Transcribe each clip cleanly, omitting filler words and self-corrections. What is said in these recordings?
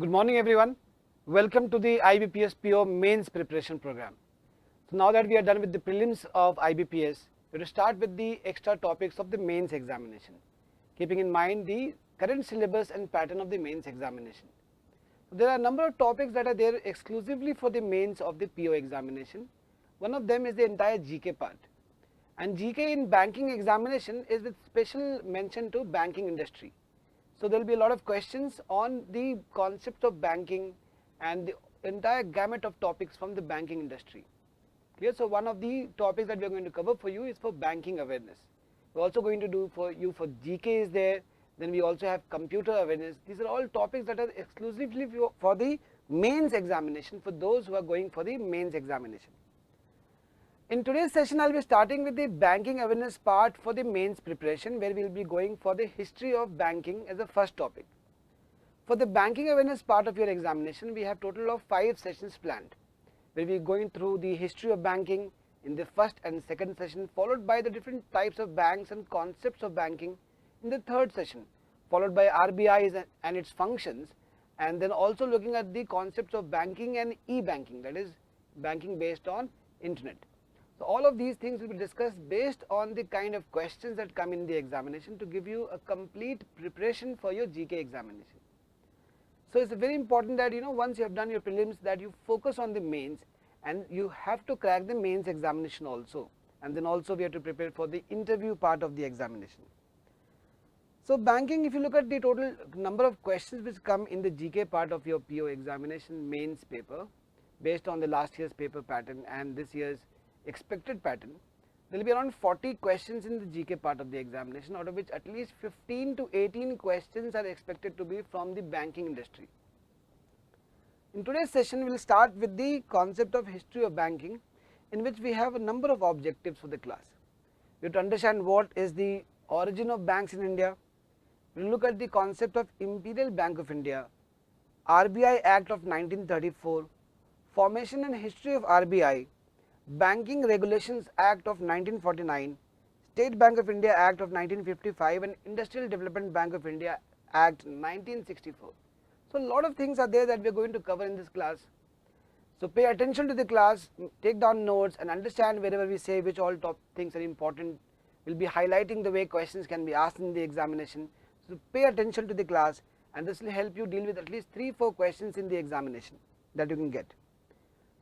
Good morning everyone. Welcome to the IBPS PO mains preparation program. So now that we are done with the prelims of IBPS, we will start with the extra topics of the mains examination, keeping in mind the current syllabus and pattern of the mains examination. There are a number of topics that are there exclusively for the mains of the PO examination. One of them is the entire GK part, and GK in banking examination is with special mention to banking industry. So there will be a lot of questions on the concept of banking and the entire gamut of topics from the banking industry. Clear? So one of the topics that we are going to cover for you is for banking awareness. We are also going to do for you for GK is there. Then we also have computer awareness. These are all topics that are exclusively for the mains examination, for those who are going for the mains examination. In today's session, I will be starting with the banking awareness part for the mains preparation, where we will be going for the history of banking as a first topic. For the banking awareness part of your examination, we have total of 5 sessions planned, where we are going through the history of banking in the first and second session, followed by the different types of banks and concepts of banking in the third session, followed by RBIs and its functions, and then also looking at the concepts of banking and e-banking, that is banking based on internet. So all of these things will be discussed based on the kind of questions that come in the examination to give you a complete preparation for your GK examination. So it's very important that once you have done your prelims, that you focus on the mains, and you have to crack the mains examination also, and then also we have to prepare for the interview part of the examination. So banking, if you look at the total number of questions which come in the GK part of your PO examination mains paper, based on the last year's paper pattern and this year's expected pattern, there will be around 40 questions in the GK part of the examination, out of which at least 15 to 18 questions are expected to be from the banking industry. In today's session, we will start with the concept of history of banking, in which we have a number of objectives for the class. We have to understand what is the origin of banks in India. We will look at the concept of Imperial Bank of India, Rbi Act of 1934, formation and history of RBI, Banking Regulations Act of 1949, State Bank of India Act of 1955, and Industrial Development Bank of India Act 1964. So a lot of things are there that we are going to cover in this class. So pay attention to the class, take down notes, and understand wherever we say which all top things are important. We will be highlighting the way questions can be asked in the examination. So pay attention to the class, and this will help you deal with at least 3-4 questions in the examination that you can get.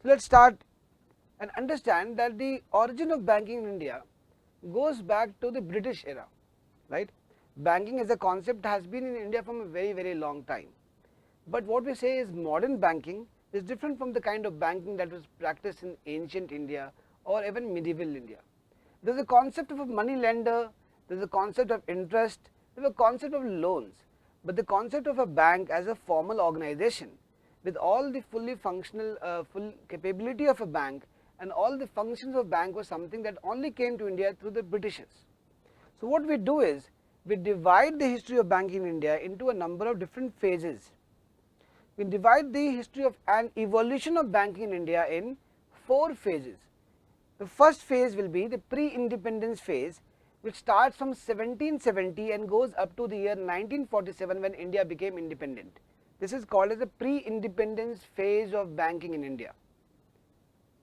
So let's start and understand that the origin of banking in India goes back to the British era, right? Banking as a concept has been in India from a very long time. But what we say is modern banking is different from the kind of banking that was practiced in ancient India or even medieval India. There is a concept of a money lender, there is a concept of interest, there is a concept of loans, but the concept of a bank as a formal organization with all the fully functional, full capability of a bank and all the functions of bank was something that only came to India through the Britishers. So what we do is, we divide the history of banking in India into a number of different phases. We divide the history of an evolution of banking in India in 4 phases. The first phase will be the pre-independence phase, which starts from 1770 and goes up to the year 1947 when India became independent. This is called as the pre-independence phase of banking in India.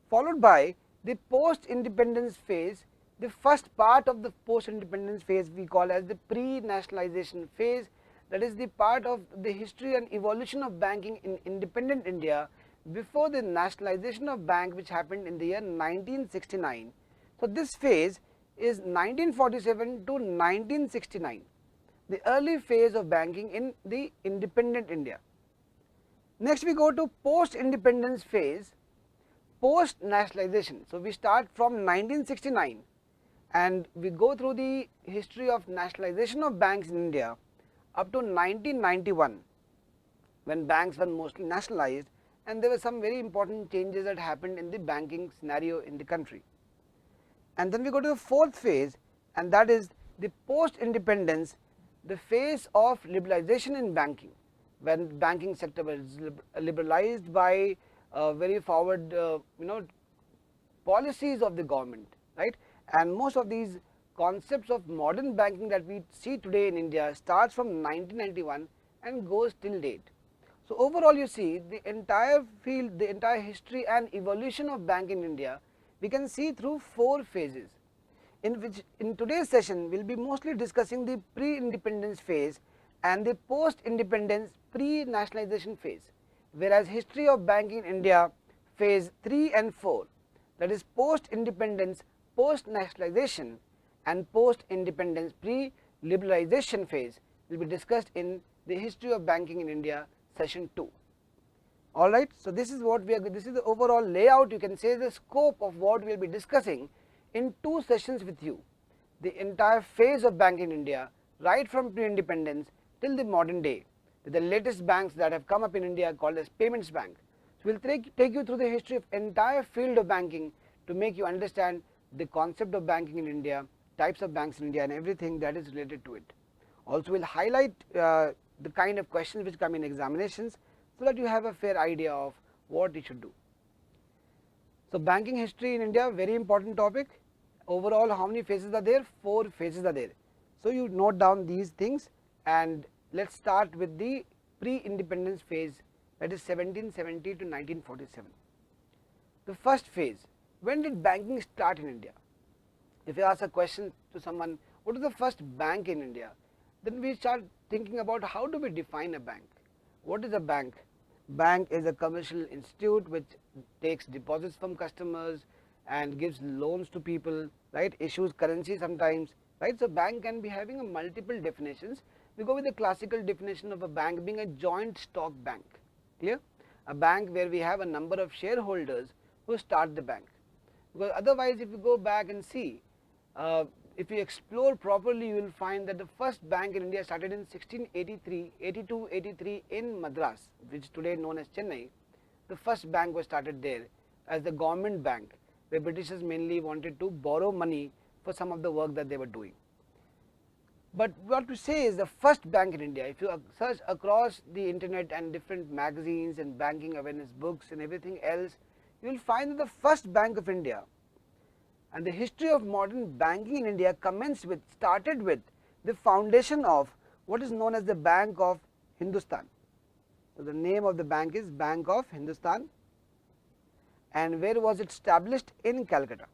Followed by the post-independence phase. The first part of the post-independence phase we call as the pre-nationalization phase, that is the part of the history and evolution of banking in independent India before the nationalization of bank, which happened in the year 1969. So this phase is 1947 to 1969, the early phase of banking in the independent India. Next we go to post-independence phase, post-nationalization. So we start from 1969 and we go through the history of nationalization of banks in India up to 1991, when banks were mostly nationalized and there were some very important changes that happened in the banking scenario in the country. And then we go to the 4th phase, and that is the post-independence, the phase of liberalization in banking, when banking sector was liberalized by very forward policies of the government, right? And most of these concepts of modern banking that we see today in India starts from 1991 and goes till date. So overall, you see the entire field, the entire history and evolution of bank in India, we can see through 4 phases, in which in today's session we will be mostly discussing the pre-independence phase and the post-independence pre-nationalization phase, whereas history of banking in India phase 3 and 4, that is post-independence, post-nationalization and post-independence pre-liberalization phase, will be discussed in the history of banking in India session 2. Alright, so this is what this is the overall layout, you can say the scope of what we will be discussing in 2 sessions with you. The entire phase of banking in India, right from pre-independence till the modern day, with the latest banks that have come up in India called as payments bank. So we will take you through the history of entire field of banking to make you understand the concept of banking in India, types of banks in India and everything that is related to it. Also we will highlight the kind of questions which come in examinations, so that you have a fair idea of what you should do. So banking history in India, very important topic. Overall, how many phases are there? 4 phases are there. So you note down these things, and let's start with the pre-independence phase, that is 1770 to 1947. The first phase, when did banking start in India? If you ask a question to someone, what is the first bank in India? Then we start thinking about how do we define a bank. What is a bank? Bank is a commercial institute which takes deposits from customers and gives loans to people, right? Issues currency sometimes, right? So bank can be having a multiple definitions. We go with the classical definition of a bank being a joint stock bank. Clear? A bank where we have a number of shareholders who start the bank. Because otherwise, if you go back and see, if you explore properly, you will find that the first bank in India started in 1682-83 in Madras, which is today known as Chennai. The first bank was started there as the government bank, where Britishers mainly wanted to borrow money for some of the work that they were doing. But what to say is the first bank in India, if you search across the internet and different magazines and banking awareness books and everything else, you will find that the first bank of India and the history of modern banking in India started with the foundation of what is known as the Bank of Hindustan. So the name of the bank is Bank of Hindustan, and where was it established? In Calcutta,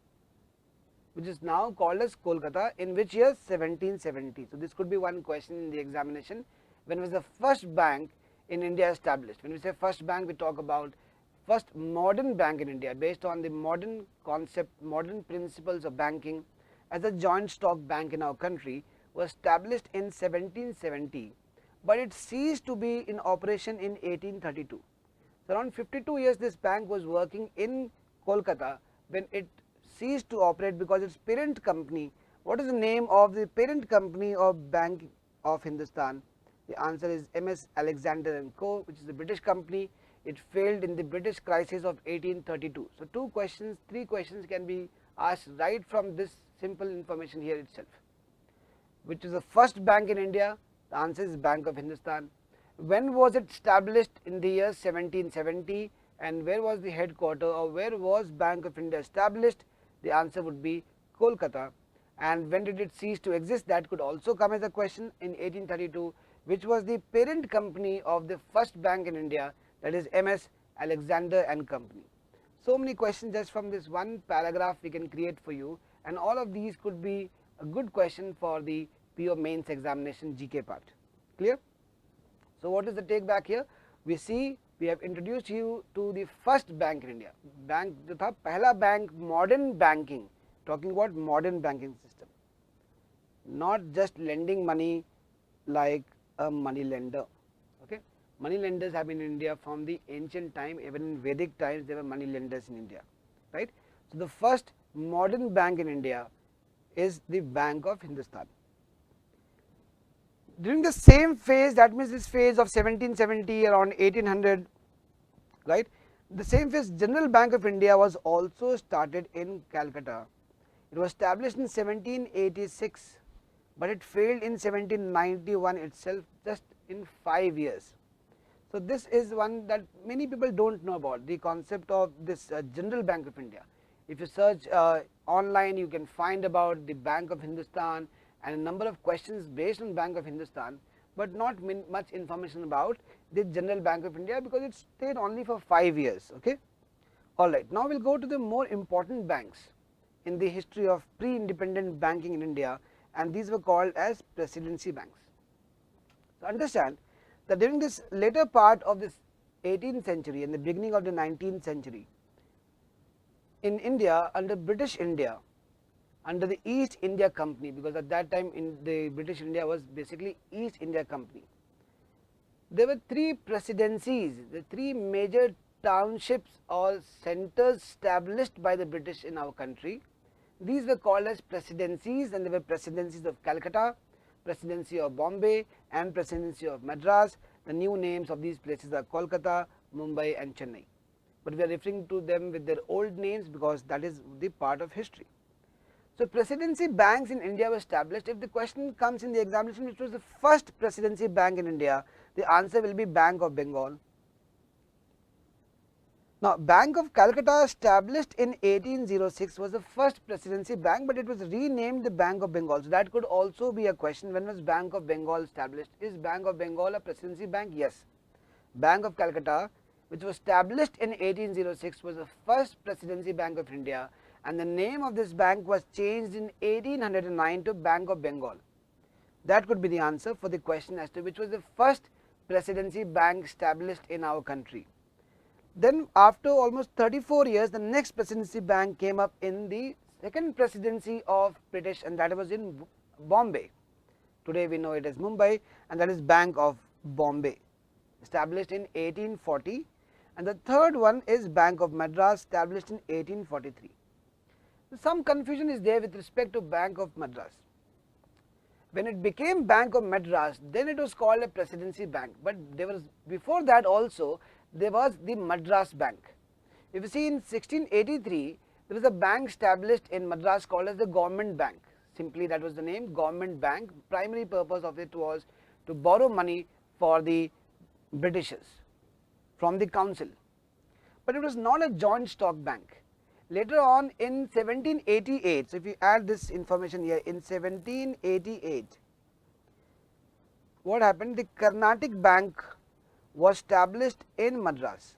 which is now called as Kolkata, in which year? 1770. So this could be one question in the examination. When was the first bank in India established? When we say first bank, we talk about first modern bank in India based on the modern concept, modern principles of banking as a joint stock bank in our country, was established in 1770, but it ceased to be in operation in 1832. So around 52 years this bank was working in Kolkata when it ceased to operate because its parent company, what is the name of the parent company of Bank of Hindustan? The answer is MS Alexander and Co., which is a British company. It failed in the British crisis of 1832. So 3 questions can be asked right from this simple information here itself. Which is the first bank in India? The answer is Bank of Hindustan. When was it established? In the year 1770. And where was the headquarter, or where was Bank of India established? The answer would be Kolkata. And when did it cease to exist? That could also come as a question. In 1832, which was the parent company of the first bank in India, that is MS Alexander and Company. So many questions just from this one paragraph we can create for you, and all of these could be a good question for the PO mains examination GK part. Clear? So what is the take back here? We see we have introduced you to the first bank in India. Bank जो था पहला bank, modern banking, talking about modern banking system, not just lending money like a money lender. Okay, money lenders have been in India from the ancient time. Even in Vedic times there were money lenders in India, right? So the first modern bank in India is the Bank of Hindustan. During the same phase, that means this phase of 1770 around 1800, right? The same phase, General Bank of India was also started in Calcutta. It was established in 1786, but it failed in 1791 itself, just in 5 years. So this is one that many people don't know about, the concept of this General Bank of India. If you search online, you can find about the Bank of Hindustan and a number of questions based on Bank of Hindustan, but not much information about the General Bank of India because it stayed only for 5 years. Okay. Alright, now we will go to the more important banks in the history of pre-independent banking in India, and these were called as Presidency Banks. So understand that during this later part of this 18th century and the beginning of the 19th century, in India, under British India, under the East India Company, because at that time in the British India was basically East India Company, there were 3 presidencies, the 3 major townships or centers established by the British in our country. These were called as presidencies, and they were presidencies of Calcutta, Presidency of Bombay and Presidency of Madras. The new names of these places are Kolkata, Mumbai and Chennai, but we are referring to them with their old names because that is the part of history. So Presidency banks in India were established. If the question comes in the examination, which was the first Presidency bank in India, the answer will be Bank of Bengal. Now, Bank of Calcutta, established in 1806, was the first Presidency bank, but it was renamed the Bank of Bengal. So that could also be a question. When was Bank of Bengal established? Is Bank of Bengal a Presidency bank? Yes. Bank of Calcutta, which was established in 1806, was the first Presidency Bank of India, and the name of this bank was changed in 1809 to Bank of Bengal. That could be the answer for the question as to which was the first Presidency bank established in our country. Then after almost 34 years, the next Presidency bank came up in the second presidency of British, and that was in Bombay. Today we know it as Mumbai, and that is Bank of Bombay, established in 1840, and the third one is Bank of Madras, established in 1843. Some confusion is there with respect to Bank of Madras. When it became Bank of Madras, then it was called a Presidency bank, but there was, before that also, there was the Madras Bank. If you see, in 1683, there was a bank established in Madras called as the Government Bank. Simply that was the name, Government Bank. Primary purpose of it was to borrow money for the Britishers from the council, but it was not a joint stock bank. Later on in 1788, so if you add this information here, in 1788, what happened? The Carnatic Bank was established in Madras,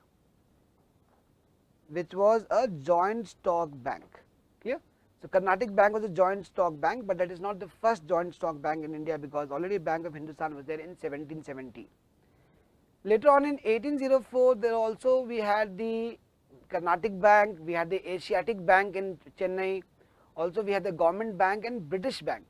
which was a joint stock bank. Clear? So Carnatic Bank was a joint stock bank, but that is not the first joint stock bank in India, because already Bank of Hindustan was there in 1770. Later on in 1804, there also we had the Carnatic Bank, we had the Asiatic Bank in Chennai, also we had the Government Bank and British Bank.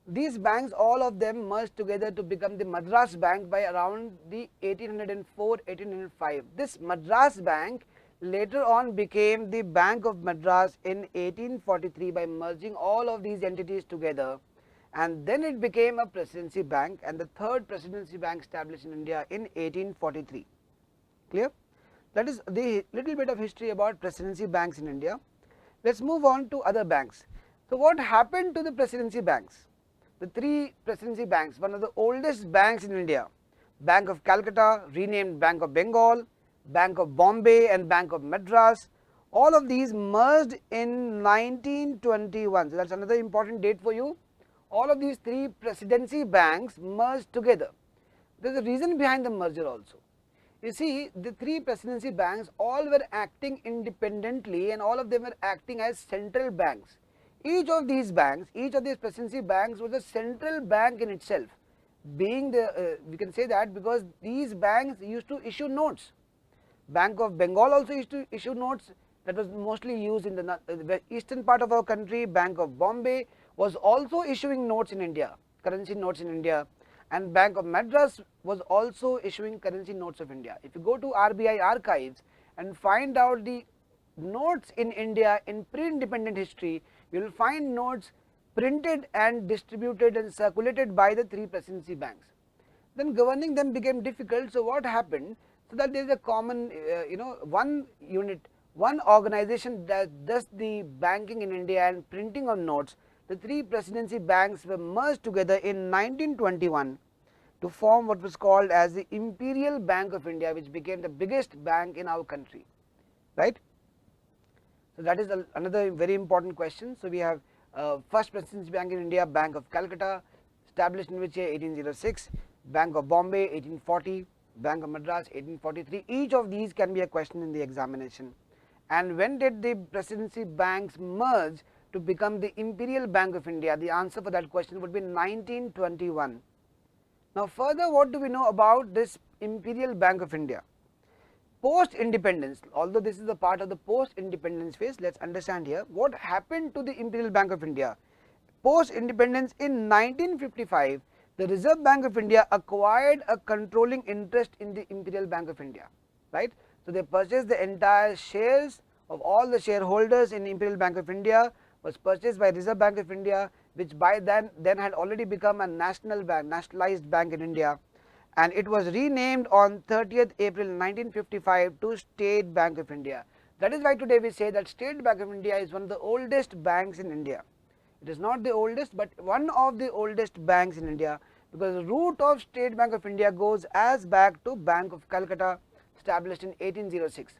These banks, all of them merged together to become the Madras Bank by around the 1804-1805. This Madras Bank later on became the Bank of Madras in 1843 by merging all of these entities together, and then it became a Presidency bank, and the third Presidency bank established in India in 1843. Clear? That is the little bit of history about Presidency banks in India. Let us move on to other banks. So what happened to the Presidency banks? The 3 Presidency banks, one of the oldest banks in India, Bank of Calcutta, renamed Bank of Bengal, Bank of Bombay and Bank of Madras, all of these merged in 1921. So that is another important date for you. All of these 3 Presidency banks merged together. There is a reason behind the merger also. You see, the 3 Presidency banks all were acting independently, and all of them were acting as central banks. Each of these banks, each of these Presidency banks was a central bank in itself, being the, we can say that because these banks used to issue notes. Bank of Bengal also used to issue notes, that was mostly used in the eastern part of our country. Bank of Bombay was also issuing notes in India, currency notes in India, and Bank of Madras was also issuing currency notes of India. If you go to RBI archives and find out the notes in India in pre-independent history, you will find notes printed and distributed and circulated by the 3 Presidency banks. Then governing them became difficult. So what happened? So that there is a common, one unit, one organization that does the banking in India and printing of notes. The 3 Presidency banks were merged together in 1921 to form what was called as the Imperial Bank of India, which became the biggest bank in our country, right? So that is another very important question. So we have first Presidency Bank in India, Bank of Calcutta, established in which year? 1806, Bank of Bombay 1840, Bank of Madras 1843. Each of these can be a question in the examination. And when did the Presidency Banks merge to become the Imperial Bank of India? The answer for that question would be 1921. Now further, what do we know about this Imperial Bank of India? Post-independence, although this is a part of the post-independence phase, let's understand here what happened to the Imperial Bank of India. Post-independence in 1955, the Reserve Bank of India acquired a controlling interest in the Imperial Bank of India, right? So they purchased the entire shares of all the shareholders in Imperial Bank of India, was purchased by Reserve Bank of India, which by then had already become a national bank, nationalized bank in India. And it was renamed on 30th April 1955 to State Bank of India. That is why today we say that State Bank of India is one of the oldest banks in India. It is not the oldest, but one of the oldest banks in India, because the root of State Bank of India goes as back to Bank of Calcutta, established in 1806.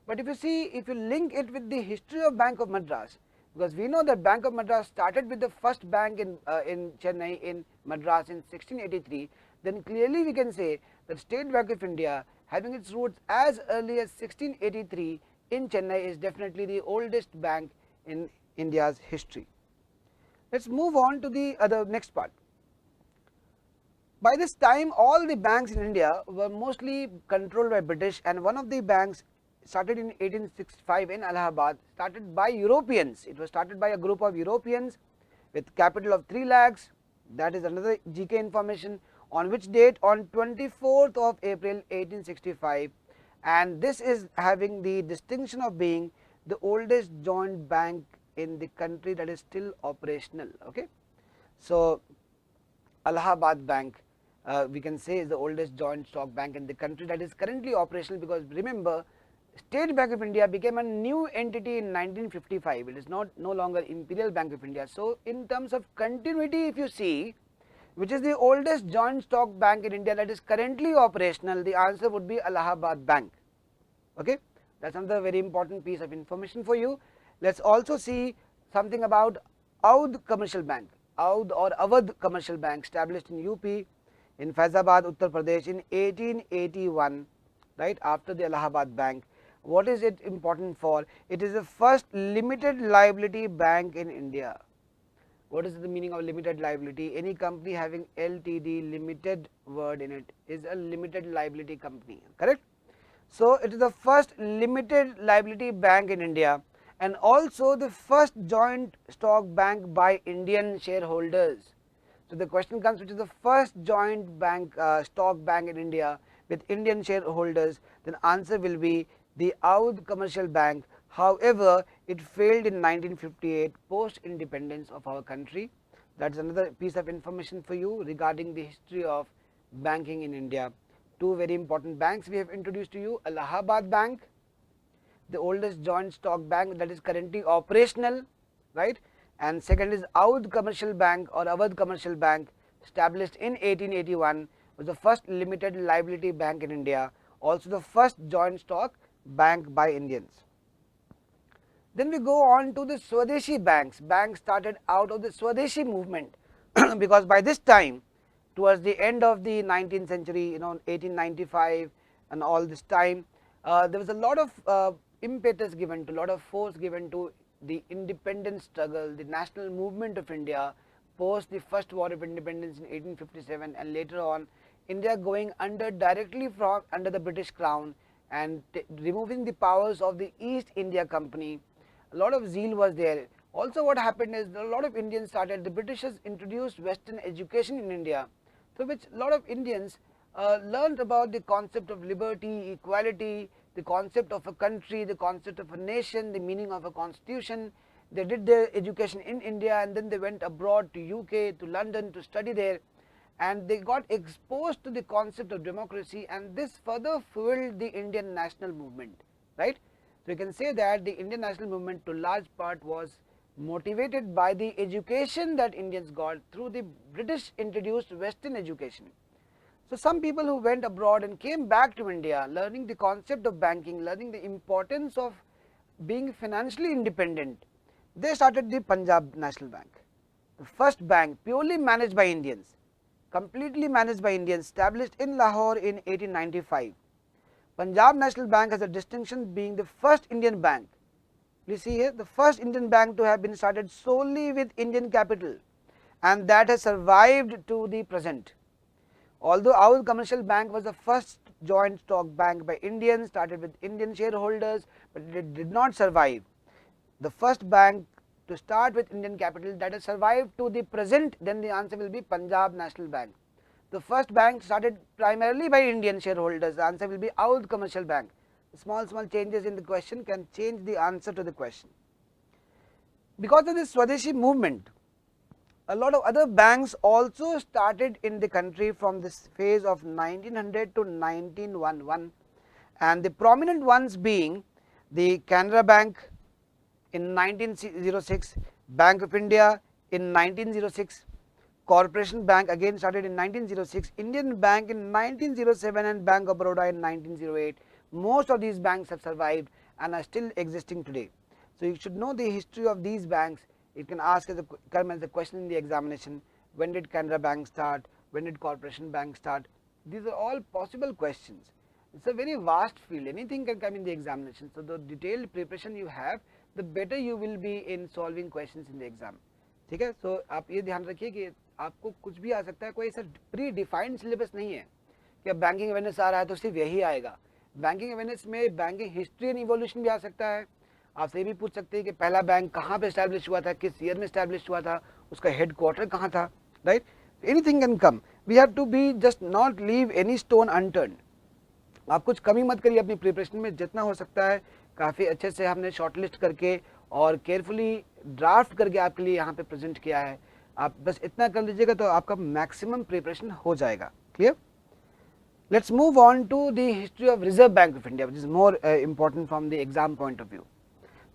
But if you see, if you link it with the history of Bank of Madras, because we know that Bank of Madras started with the first bank in Chennai, in Madras, in 1683, then clearly we can say that State Bank of India, having its roots as early as 1683 in Chennai, is definitely the oldest bank in India's history. Let's move on to the next part. By this time, all the banks in India were mostly controlled by British, and one of the banks started in 1865 in Allahabad, started by Europeans. It was started by a group of Europeans with capital of 3 lakhs. That is another GK information. On which date? On 24th of April 1865, and this is having the distinction of being the oldest joint bank in the country that is still operational. Okay, so Allahabad Bank, we can say, is the oldest joint stock bank in the country that is currently operational, because remember, State Bank of India became a new entity in 1955. It is no longer Imperial Bank of India. So in terms of continuity, if you see, which is the oldest joint stock bank in India that is currently operational, the answer would be Allahabad Bank. Okay, that's another very important piece of information for you. Let's also see something about Audh Commercial Bank. Audh or Awadh Commercial Bank, established in UP, in Faizabad, Uttar Pradesh in 1881, right after the Allahabad Bank. What is it important for? It is the first limited liability bank in India. What is the meaning of limited liability? Any company having LTD, limited word in it, is a limited liability company, correct? So it is the first limited liability bank in India, and also the first joint stock bank by Indian shareholders. So the question comes, which is the first joint bank, stock bank in India with Indian shareholders? Then answer will be the Audh Commercial Bank. However, it failed in 1958, post independence of our country. That is another piece of information for you regarding the history of banking in India. Two very important banks we have introduced to you: Allahabad Bank, the oldest joint stock bank that is currently operational, right? And second is Audh Commercial Bank or Awadh Commercial Bank, established in 1881, was the first limited liability bank in India, also the first joint stock bank by Indians. Then we go on to the Swadeshi banks. Banks started out of the Swadeshi movement because by this time, towards the end of the 19th century, 1895 and all this time, there was a lot of impetus given to, a lot of force given to the independence struggle, the national movement of India post the first war of independence in 1857, and later on India going directly under the British crown and removing the powers of the East India Company. A lot of zeal was there. Also what happened is a lot of Indians started, the Britishers introduced Western education in India, through which a lot of Indians learned about the concept of liberty, equality, the concept of a country, the concept of a nation, the meaning of a constitution. They did their education in India, and then they went abroad to UK, to London to study there, and they got exposed to the concept of democracy, and this further fueled the Indian national movement, right? So you can say that the Indian national movement to large part was motivated by the education that Indians got through the British introduced Western education. So some people who went abroad and came back to India, learning the concept of banking, learning the importance of being financially independent, they started the Punjab National Bank, the first bank purely managed by Indians. completely managed by Indians, established in Lahore in 1895. Punjab National Bank has a distinction being the first Indian bank. You see here, the first Indian bank to have been started solely with Indian capital, and that has survived to the present. Although our commercial bank was the first joint stock bank by Indians, started with Indian shareholders, but it did not survive. The first bank to start with Indian capital that has survived to the present, then the answer will be Punjab National Bank. The first bank started primarily by Indian shareholders, the answer will be Oud Commercial Bank. Small changes in the question can change the answer to the question. Because of this Swadeshi movement, a lot of other banks also started in the country from this phase of 1900 to 1911, and the prominent ones being the Canara Bank in 1906, Bank of India in 1906, Corporation Bank again started in 1906, Indian Bank in 1907 and Bank of Baroda in 1908. Most of these banks have survived and are still existing today. So you should know the history of these banks. It can ask as come as a question in the examination. When did Canara Bank start? When did Corporation Bank start? These are all possible questions. It's a very vast field. Anything can come in the examination. So the detailed preparation you have, the better you will be in solving questions in the exam. ठीक है. So आप ये ध्यान रखिए कि आपको कुछ भी आ सकता है. कोई ऐसा प्री डिफाइंड सिलेबस नहीं है कि अब बैंकिंग अवेयरनेस आ रहा है तो सिर्फ यही आएगा. बैंकिंग अवेयरनेस में बैंकिंग हिस्ट्री एंड इवोल्यूशन भी आ सकता है. आपसे ये भी पूछ सकते हैं कि पहला बैंक कहाँ पे एस्टैब्लिश हुआ था, किस ईयर में एस्टैब्लिश हुआ था, उसका हेड क्वार्टर कहाँ था, right. Anything can come. We have to be just not leave any stone unturn. आप कुछ कमी मत करिए अपनी प्रिपरेशन में, जितना हो सकता है काफ़ी अच्छे से हमने शॉर्टलिस्ट करके और केयरफुली ड्राफ्ट करके आपके लिए यहाँ पे प्रेजेंट किया है. आप बस इतना कर लीजिएगा तो आपका मैक्सिमम प्रिपरेशन हो जाएगा. Clear. Let's move on to the history of Reserve Bank of India, which is more important from the exam point of view.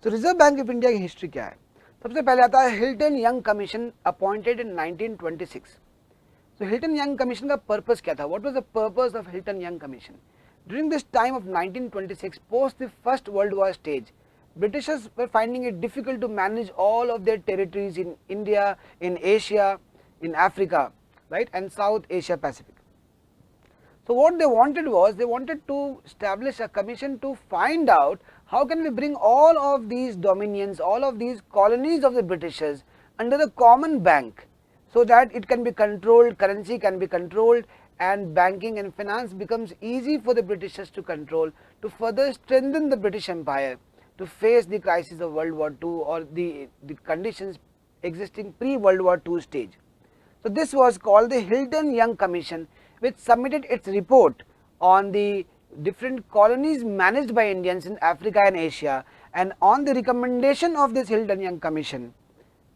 So Reserve Bank of India की history क्या है? सबसे पहले आता है Hilton Young Commission appointed in 1926. So Hilton Young Commission का purpose क्या था? What was the purpose of Hilton Young Commission? During this time of 1926, post the First World War stage, Britishers were finding it difficult to manage all of their territories in India, in Asia, in Africa, right, and South Asia Pacific. So what they wanted was, they wanted to establish a commission to find out how can we bring all of these dominions, all of these colonies of the Britishers under the common bank, so that it can be controlled, currency can be controlled, and banking and finance becomes easy for the Britishers to control, to further strengthen the British Empire, to face the crisis of World War II or the conditions existing pre-World War II stage. So this was called the Hilton Young Commission, which submitted its report on the different colonies managed by Indians in Africa and Asia, and on the recommendation of this Hilton Young Commission,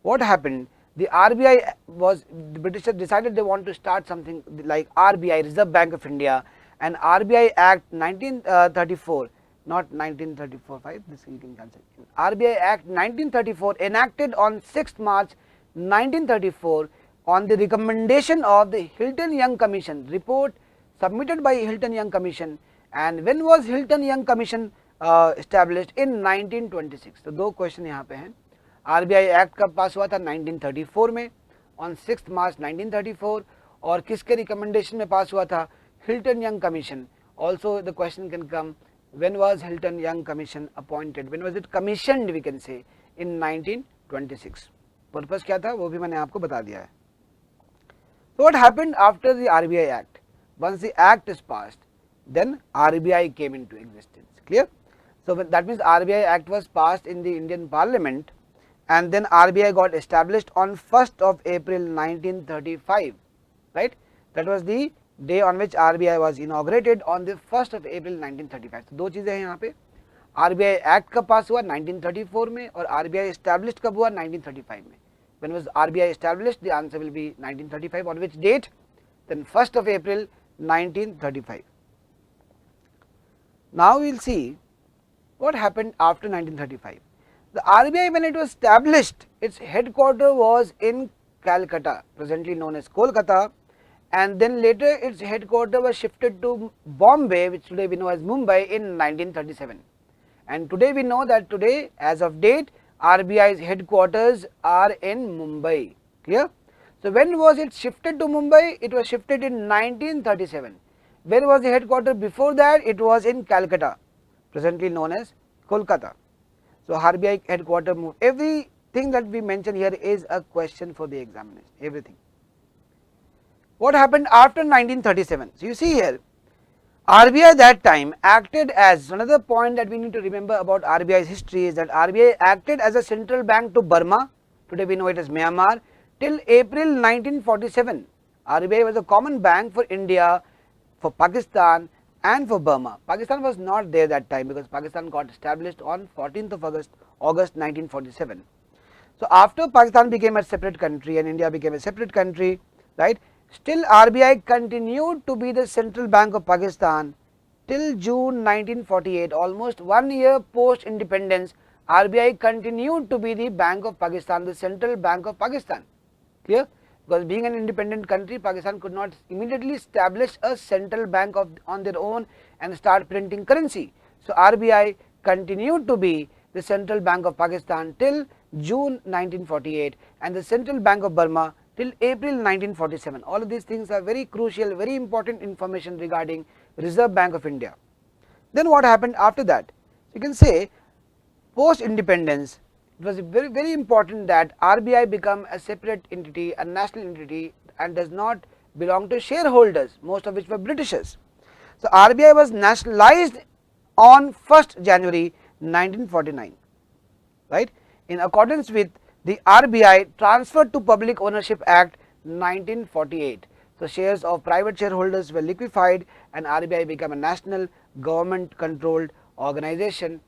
what happened? The RBI was, the Britishers decided they want to start something like RBI, Reserve Bank of India, and RBI Act 1934, not 1934-5, this you can cancel. RBI Act 1934 enacted on 6th March 1934 on the recommendation of the Hilton Young Commission, report submitted by Hilton Young Commission. And when was Hilton Young Commission established? In 1926. तो दो question यहाँ पे हैं. RBI Act कब पास हुआ था? 1934 में, on 6th March 1934. और किसके रिकमेंडेशन में पास हुआ था? Hilton Young Commission. Also the question can come, when was Hilton Young Commission appointed? When was it commissioned, we can say, in 1926. Purpose क्या था वो भी मैंने आपको बता दिया है. So what happened after the RBI Act? Once the Act is passed, then RBI came into existence. Clear? So that means RBI Act was passed in the Indian Parliament, and then RBI got established on 1st of April 1935. Right? That was the day on which RBI was inaugurated, on the 1st of April 1935. So दो चीजें हैं यहाँ पे. RBI Act कब पास हुआ? 1934 में, और RBI established कब हुआ? 1935 में. When was RBI established? The answer will be 1935. On which date? Then 1st of April 1935. Now we will see what happened after 1935. The RBI, when it was established, its headquarter was in Calcutta, presently known as Kolkata, and then later its headquarter was shifted to Bombay, which today we know as Mumbai, in 1937. And today we know that today, as of date, RBI's headquarters are in Mumbai. Clear? So when was it shifted to Mumbai? It was shifted in 1937. Where was the headquarters before that? It was in Calcutta, presently known as Kolkata. So RBI headquarters moved. Everything that we mention here is a question for the examination, everything. What happened after 1937? So you see here, RBI that time acted as, another point that we need to remember about RBI's history is that RBI acted as a central bank to Burma, today we know it as Myanmar, till April 1947. RBI was a common bank for India, for Pakistan and for Burma. Pakistan was not there that time because Pakistan got established on 14th of August 1947. So after Pakistan became a separate country and India became a separate country, right, still RBI continued to be the central bank of Pakistan till June 1948, almost 1 year post independence. RBI continued to be the Bank of Pakistan, the central bank of Pakistan. Clear? Because being an independent country, Pakistan could not immediately establish a central bank on their own and start printing currency. So RBI continued to be the central bank of Pakistan till June 1948 and the central bank of Burma till April 1947. All of these things are very crucial, very important information regarding Reserve Bank of India. Then what happened after that? You can say post independence, it was very, very important that RBI become a separate entity, a national entity, and does not belong to shareholders, most of which were Britishers. So RBI was nationalized on 1st January 1949, right, in accordance with the RBI Transferred to Public Ownership Act 1948. So shares of private shareholders were liquefied and RBI became a national government controlled organization.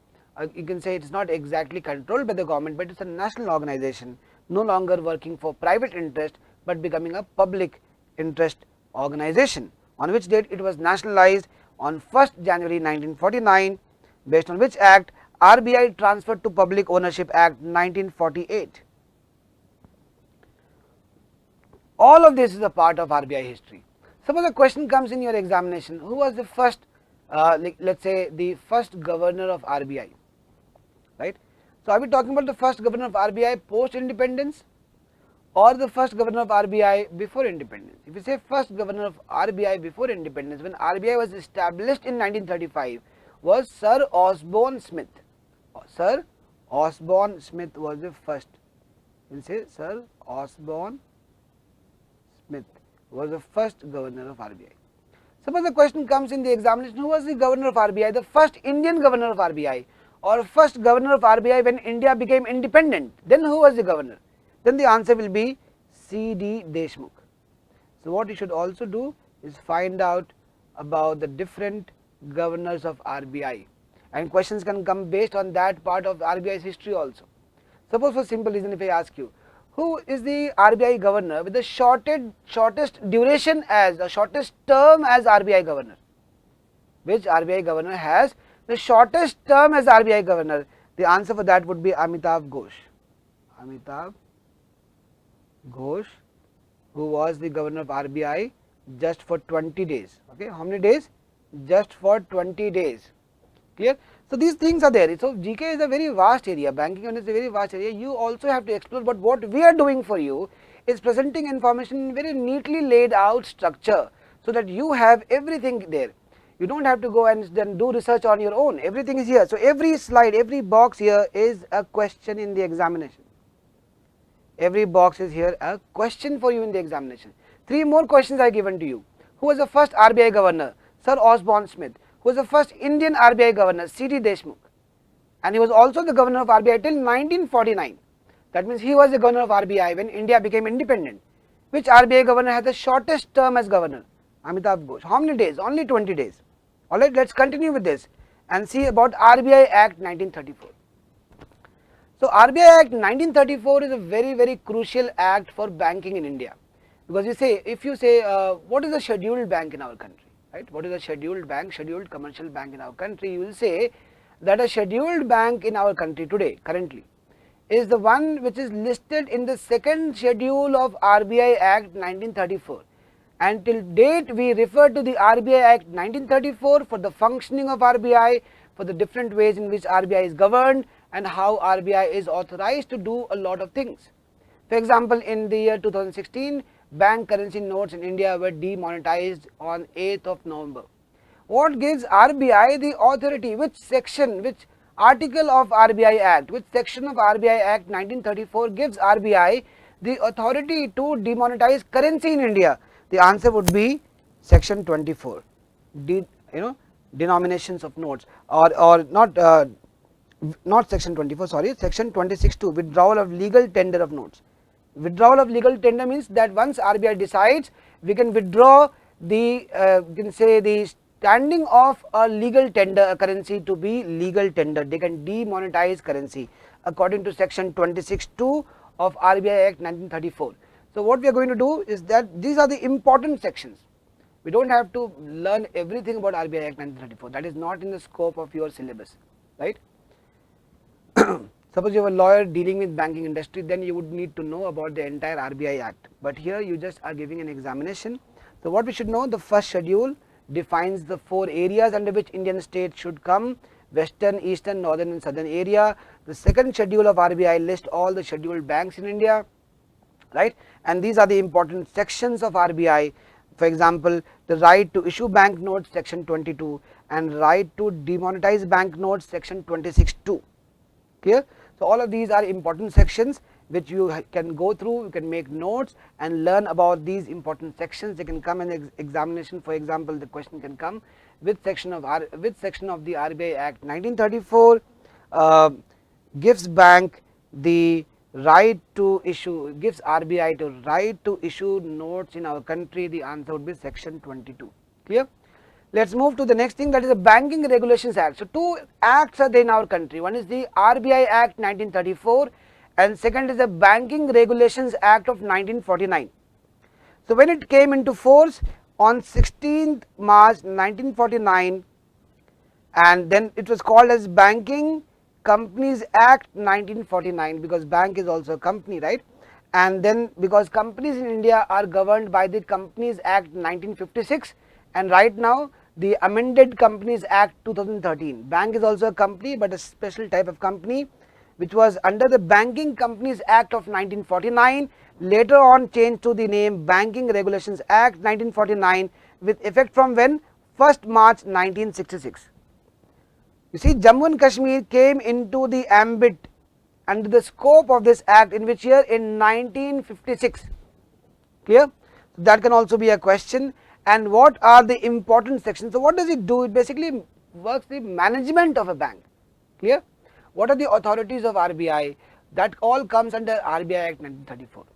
You can say it is not exactly controlled by the government, but it is a national organization, no longer working for private interest but becoming a public interest organization. On which date it was nationalized? On 1st January 1949, based on which act? RBI Transferred to Public Ownership Act 1948. All of this is a part of RBI history. Suppose a question comes in your examination, who was the first, let's say the first governor of RBI, right? So are we talking about the first governor of RBI post independence or the first governor of RBI before independence? If you say first governor of RBI before independence, when RBI was established in 1935, was Sir Osborne Smith. Sir Osborne Smith was the first. You will say Sir Osborne Smith was the first governor of RBI. Suppose the question comes in the examination, who was the governor of RBI, the first Indian governor of RBI or first governor of RBI when India became independent, then who was the governor? Then the answer will be C.D. Deshmukh. So what you should also do is find out about the different governors of RBI, and questions can come based on that part of RBI's history also. Suppose for simple reason, if I ask you, who is the RBI governor with the shortest duration as, the shortest term as RBI governor? Which RBI governor has the shortest term as RBI governor? The answer for that would be Amitabh Ghosh. Amitabh Ghosh, who was the governor of RBI just for 20 days. Okay, how many days? Just for 20 days. Clear? So these things are there. So GK is a very vast area, banking is a very vast area. You also have to explore, but what we are doing for you is presenting information in very neatly laid out structure so that you have everything there. You don't have to go and then do research on your own. Everything is here. So every slide, every box here is a question in the examination. Every box is here a question for you in the examination. 3 more questions are given to you. Who was the first RBI governor? Sir Osborne Smith. Who was the first Indian RBI governor? C.D. Deshmukh. And he was also the governor of RBI till 1949. That means he was the governor of RBI when India became independent. Which RBI governor had the shortest term as governor? Amitabh Ghosh. How many days? Only 20 days. Alright, let's continue with this and see about RBI Act 1934. So RBI Act 1934 is a very, very crucial act for banking in India, because if you say what is a scheduled bank in our country, right? What is a scheduled bank, scheduled commercial bank in our country? You will say that a scheduled bank in our country today, currently, is the one which is listed in the 2nd schedule of RBI Act 1934. And till date we refer to the RBI Act 1934 for the functioning of RBI, for the different ways in which RBI is governed and how RBI is authorized to do a lot of things. For example, in the year 2016, bank currency notes in India were demonetized on 8th of November. What gives RBI the authority? Which section, which article of RBI Act, which section of RBI Act 1934 gives RBI the authority to demonetize currency in India? The answer would be section 24, denominations of notes, or not section 24, sorry, section 26(2), withdrawal of legal tender of notes. Withdrawal of legal tender means that once RBI decides, we can withdraw the you can say the standing of a legal tender, a currency to be legal tender. They can demonetize currency according to section 26(2) of RBI Act 1934. So what we are going to do is that these are the important sections. We don't have to learn everything about RBI Act 1934. That is not in the scope of your syllabus, right? Suppose you have a lawyer dealing with banking industry, then you would need to know about the entire RBI Act. But here you just are giving an examination. So what we should know, the first schedule defines the 4 areas under which Indian state should come: western, eastern, northern and southern area. The second schedule of RBI lists all the scheduled banks in India, right? And these are the important sections of RBI. For example, the right to issue bank notes, section 22, and right to demonetize bank notes, section 26(2). Clear? So all of these are important sections which you can go through. You can make notes and learn about these important sections. They can come in examination. For example, the question can come, which section of the RBI Act 1934 gives bank the right to issue, gives RBI the right to issue notes in our country? The answer would be section 22. Clear? Let us move to the next thing, that is the Banking Regulations Act. So 2 acts are there in our country. One is the RBI Act 1934 and second is the Banking Regulations Act of 1949. So when it came into force on 16th March 1949, and then it was called as Banking Companies Act 1949, because bank is also a company, right? And then because companies in India are governed by the Companies Act 1956, and right now the amended Companies Act 2013. Bank is also a company, but a special type of company, which was under the Banking Companies Act of 1949, later on changed to the name Banking Regulations Act 1949, with effect from when? 1st March 1966. You see, Jammu and Kashmir came into the ambit under the scope of this act in which year? In 1956. Clear? That can also be a question. And what are the important sections? So what does it do? It basically works the management of a bank. Clear? What are the authorities of RBI? That all comes under RBI Act 1934.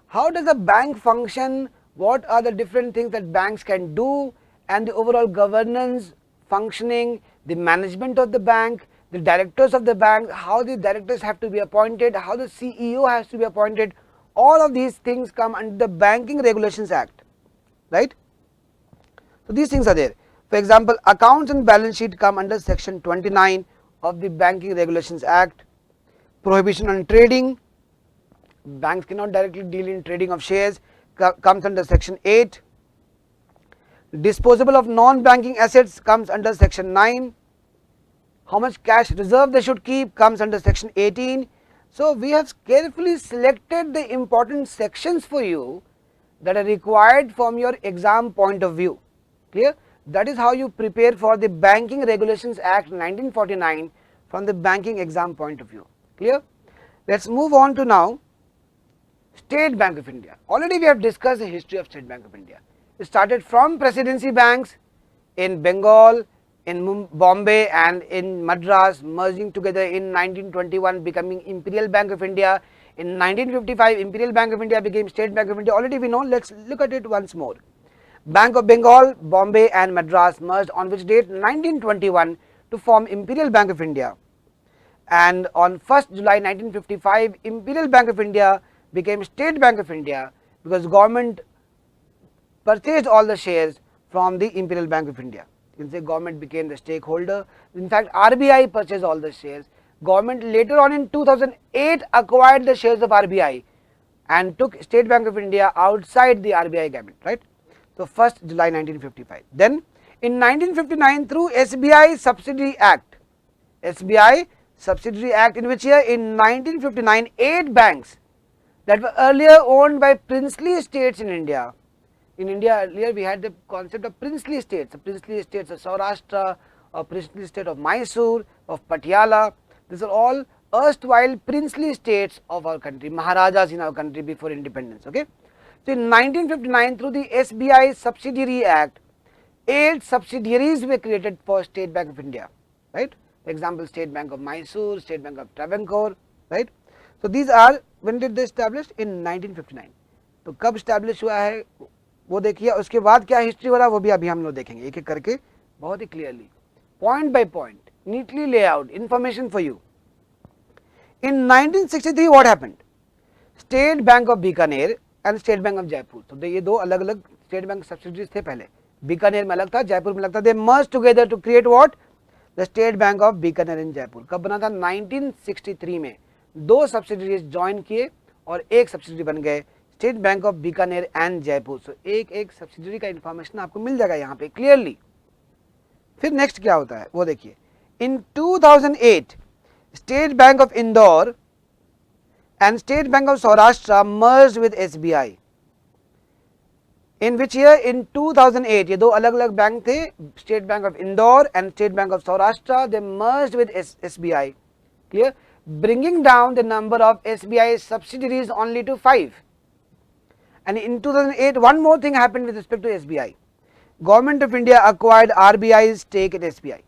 How does a bank function? What are the different things that banks can do, and the overall governance, functioning, the management of the bank, the directors of the bank, how the directors have to be appointed, how the CEO has to be appointed? All of these things come under the Banking Regulations Act, right? So these things are there. For example, accounts and balance sheet come under section 29 of the Banking Regulations Act. Prohibition on trading, banks cannot directly deal in trading of shares, comes under section 8. Disposable of non-banking assets comes under section 9. How much cash reserve they should keep comes under section 18. So we have carefully selected the important sections for you that are required from your exam point of view. Clear? That is how you prepare for the Banking Regulations Act 1949 from the banking exam point of view. Clear? Let us move on to now State Bank of India. Already we have discussed the history of State Bank of India. It started from Presidency Banks in Bengal, in Bombay and in Madras, merging together in 1921, becoming Imperial Bank of India. In 1955, Imperial Bank of India became State Bank of India. Already we know. Let's look at it once more. Bank of Bengal, Bombay and Madras merged on which date? 1921, to form Imperial Bank of India. And on 1st July 1955, Imperial Bank of India became State Bank of India, because government purchased all the shares from the Imperial Bank of India. You can say government became the stakeholder. In fact, RBI purchased all the shares. Government later on in 2008 acquired the shares of RBI and took State Bank of India outside the RBI gamut, right? So 1st July 1955. Then in 1959, through SBI Subsidiary Act, SBI Subsidiary Act, in which year? In 1959, 8 banks that were earlier owned by princely states in India. In India earlier we had the concept of princely states, the princely states of Saurashtra, or princely state of Mysore, of Patiala. These are all erstwhile princely states of our country, Maharajas in our country before independence. Okay. So in 1959, through the SBI Subsidiary Act, 8 subsidiaries were created for State Bank of India, right? For example, State Bank of Mysore, State Bank of Travancore, right? So these are, when did they establish? In 1959. तो कब establish हुआ है वो देखिए, उसके बाद क्या history हो रहा है वो भी अभी हम लोग देखेंगे एक एक करके बहुत ही clearly, point by point, neatly lay out information for you. In 1963 what happened? State Bank of Bikaner and State Bank of Jaipur. तो ये दो अलग अलग स्टेट बैंक सब्सिडीज थे पहले, बीकानेर में अलग था, जयपुर में अलग था. They merge together to create what? The State Bank of Bikaner in Jaipur. कब बना था? 1963 में. दो सब्सिडीज ज्वाइन किए और एक सब्सिडरी बन गए State Bank of Bikaner and Jaipur. So एक एक सब्सिडरी का इंफॉर्मेशन आपको मिल जाएगा यहाँ पे क्लियरली. फिर नेक्स्ट क्या होता है वो देखिए. इन 2008 state Bank of Indore and State Bank of Saurashtra merged with SBI. In which year? In 2008. ये दो अलग अलग बैंक थे, State Bank of Indore and State Bank of Saurashtra. They merged with SBI. Clear? Bringing down the number of SBI subsidiaries only to 5. And in 2008, one more thing happened with respect to SBI. Government of India acquired RBI's stake in SBI.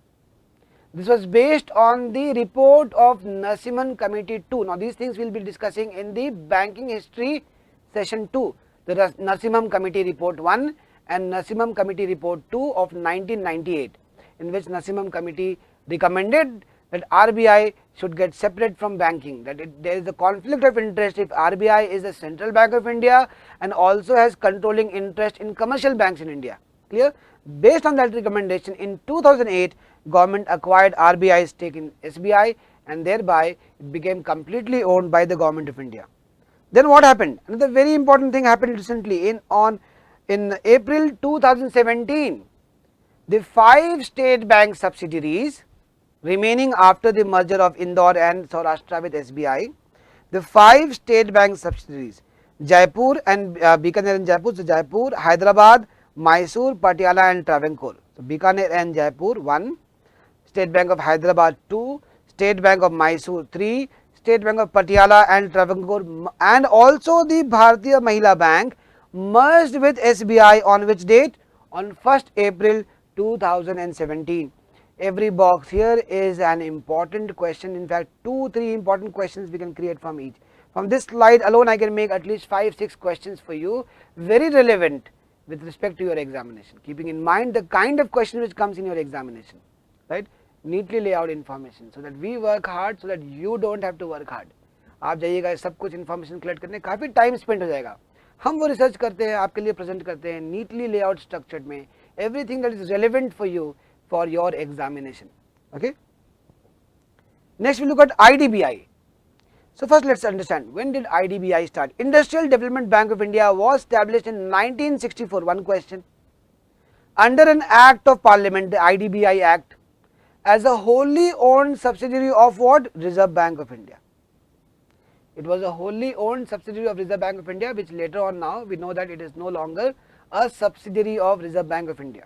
This was based on the report of Narasimhan Committee 2. Now these things we will be discussing in the banking history session 2. The Narasimhan Committee report 1 and Narasimhan Committee report 2 of 1998, in which Narasimhan Committee recommended that RBI should get separate from banking, that there is a conflict of interest if RBI is the Central Bank of India and also has controlling interest in commercial banks in India. Clear? Based on that recommendation, in 2008, government acquired RBI's stake in SBI and thereby it became completely owned by the Government of India. Then what happened? Another very important thing happened recently in April 2017. The 5 state bank subsidiaries remaining after the merger of Indore and Saurashtra with SBI, the 5 state bank subsidiaries, Jaipur and Bikaner and Jaipur, so Jaipur, Hyderabad, Mysore, Patiala and Travancore. So Bikaner and Jaipur 1, State Bank of Hyderabad 2, State Bank of Mysore 3, State Bank of Patiala and Travancore, and also the Bharatiya Mahila Bank merged with SBI on which date? On 1st April 2017. Every box here is an important question. In fact, 2-3 important questions we can create from each. From this slide alone I can make at least 5-6 questions for you, very relevant with respect to your examination, keeping in mind the kind of question which comes in your examination, right? Neatly lay out information so that we work hard, so that you don't have to work hard. आप जाइएगा सब कुछ information collect करने, काफ़ी time spent हो जाएगा. हम वो research करते हैं, आपके लिए present करते हैं, neatly lay out structured में, everything that is relevant for you for your examination. Okay. Next we look at IDBI. So first let's understand, when did IDBI start? Industrial Development Bank of India was established in 1964. One question. Under an Act of Parliament, the IDBI Act, as a wholly owned subsidiary of what? Reserve Bank of India. It was a wholly owned subsidiary of Reserve Bank of India, which later on now we know that it is no longer a subsidiary of Reserve Bank of India.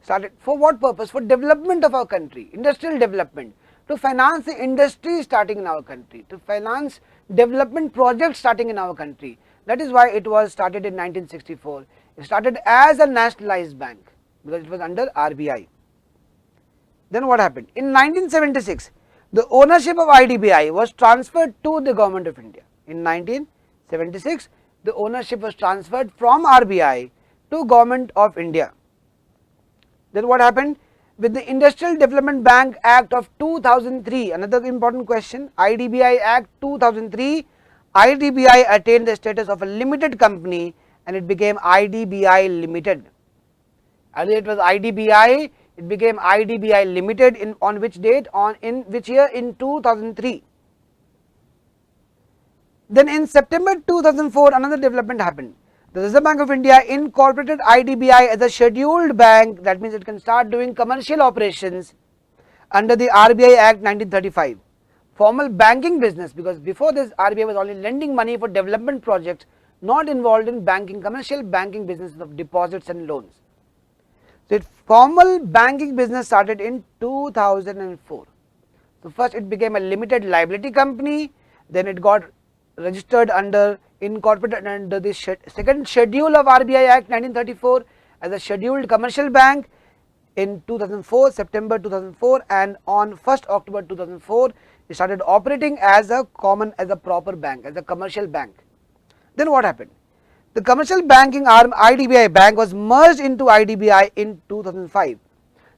Started for what purpose? For development of our country, industrial development, to finance the industry starting in our country, to finance development projects starting in our country. That is why it was started in 1964. It started as a nationalized bank because it was under RBI. Then what happened? In 1976, the ownership of IDBI was transferred to the Government of India. In 1976, the ownership was transferred from RBI to Government of India. Then what happened? With the Industrial Development Bank Act of 2003, another important question, IDBI Act 2003, IDBI attained the status of a limited company and it became IDBI Limited. Earlier it was IDBI, it became IDBI Limited on which date? In which year? In 2003. Then in September 2004, another development happened. The Reserve Bank of India incorporated IDBI as a scheduled bank. That means it can start doing commercial operations under the RBI Act 1935. formal banking business, because before this RBI was only lending money for development projects, not involved in banking, commercial banking business of deposits and loans. So formal banking business started in 2004. So first it became a limited liability company, then it got registered under, incorporated under the second schedule of RBI Act 1934 as a scheduled commercial bank in 2004, September 2004, and on 1st October 2004 it started operating as a proper bank, as a commercial bank. Then what happened? The commercial banking arm IDBI Bank was merged into IDBI in 2005.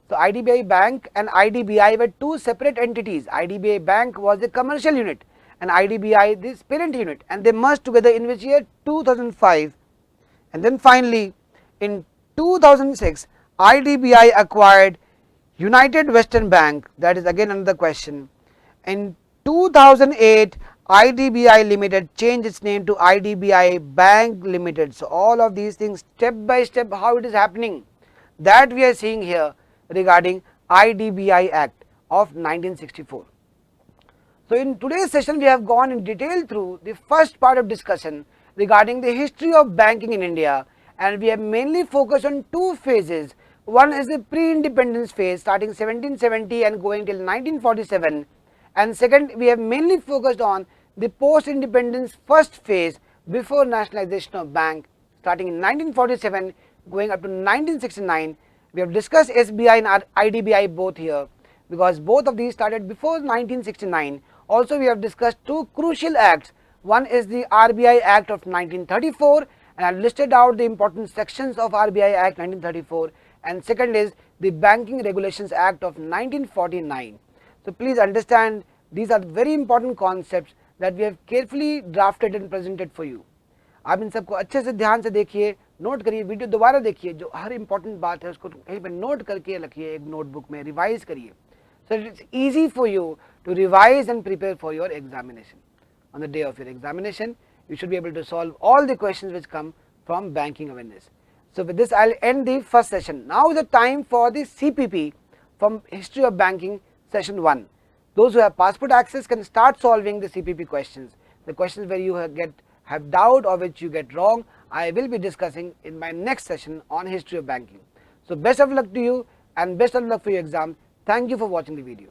So IDBI Bank and IDBI were two separate entities. IDBI Bank was the commercial unit and IDBI the parent unit, and they merged together in which year? 2005. And then finally in 2006 IDBI acquired United Western Bank. That is again another question. In 2008 IDBI Limited changed its name to IDBI Bank Limited. So all of these things step by step, how it is happening, that we are seeing here regarding IDBI Act of 1964. So in today's session we have gone in detail through the first part of discussion regarding the history of banking in India, and we have mainly focused on two phases. One is the pre-independence phase starting 1770 and going till 1947, and second we have mainly focused on the post-independence first phase before nationalization of bank starting in 1947 going up to 1969. We have discussed SBI and IDBI both here because both of these started before 1969. Also we have discussed two crucial acts. One is the RBI Act of 1934, and I have listed out the important sections of RBI Act 1934, and second is the Banking Regulations Act of 1949. So please understand, these are very important concepts that we have carefully drafted and presented for you. आप इन सबको अच्छे से ध्यान से देखिए, note करिए, video दोबारा देखिए, जो हर इंपॉर्टेंट बात है उसको कहीं पर नोट करके रखिए, एक नोटबुक में रिवाइज करिए, so it's easy for you to revise and prepare for your examination. On the day of your examination you should be able to solve all the questions which come from banking awareness. So with this I'll end the first session. Now is the time for the CPP from History of Banking session 1. Those who have passport access can start solving the CPP questions. The questions where you have doubt or which you get wrong, I will be discussing in my next session on History of Banking. So best of luck to you and best of luck for your exam. Thank you for watching the video.